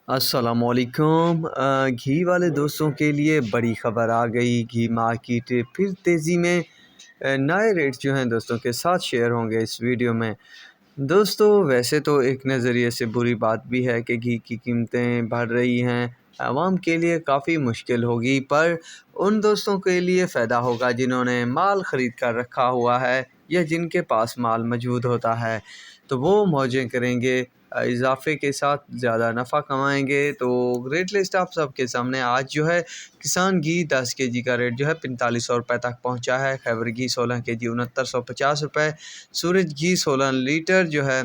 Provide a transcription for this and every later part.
अस्सलामुअलैकुम। घी वाले दोस्तों के लिए बड़ी ख़बर आ गई। घी मार्केट फिर तेज़ी में नए रेट जो हैं दोस्तों के साथ शेयर होंगे इस वीडियो में। दोस्तों वैसे तो एक नज़रिए से बुरी बात भी है कि घी की कीमतें बढ़ रही हैं, आवाम के लिए काफ़ी मुश्किल होगी, पर उन दोस्तों के लिए फ़ायदा होगा जिन्होंने माल ख़रीद कर रखा हुआ है या जिनके पास माल मौजूद होता है, तो वो मौजें करेंगे, इजाफ़े के साथ ज़्यादा नफ़ा कमाएंगे। तो रेट लिस्ट आप सबके सामने आज जो है किसान घी 10 केजी का रेट जो है 4500 रुपये तक पहुंचा है। खैबर घी 16 केजी 6950 रुपये। सूरज घी 16 लीटर जो है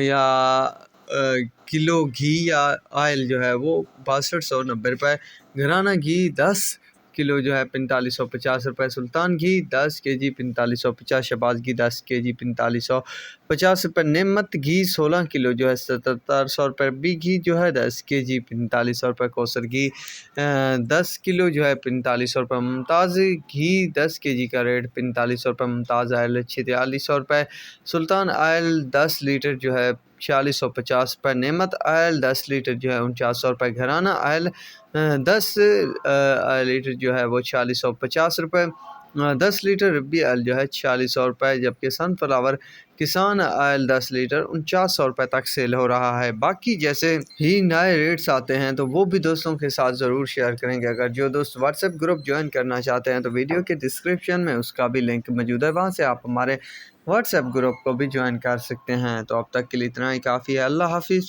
या किलो घी या आयल जो है वो 6290 रुपये। घराना घी 10 किलो जो है 4550 रुपये। सुल्तान घी 10 केजी 4550। शहबाज घी 10 केजी 4550 रुपये। नेमत घी 16 किलो जो है 7700 रुपये। बी घी जो है 10 केजी 4500 रुपये। कौसर घी 10 किलो जो है 4500 रुपये। मुमताज़ घी 10 केजी का रेट 4500 रुपये। मुमताज़ आयल 4600 रुपये। सुल्तान आयल 10 लीटर जो है 4650 रुपये। नेमत आयल 10 लीटर जो है 4900 रुपये। घराना आयल 10 लीटर जो है वो 4650 रुपये। 10 लीटर रब्बी आयल जो है 4600 रुपये। जबकि सनफ्लावर किसान आयल 10 लीटर 4900 रुपये तक सेल हो रहा है। बाकी जैसे ही नए रेट्स आते हैं तो वो भी दोस्तों के साथ ज़रूर शेयर करेंगे। अगर जो दोस्त व्हाट्सएप ग्रुप ज्वाइन करना चाहते हैं तो वीडियो के डिस्क्रिप्शन में उसका भी लिंक मौजूद है, वहाँ से आप हमारे व्हाट्सएप ग्रुप को भी ज्वाइन कर सकते हैं। तो अब तक के लिए इतना ही काफ़ी है। अल्लाह हाफिज़।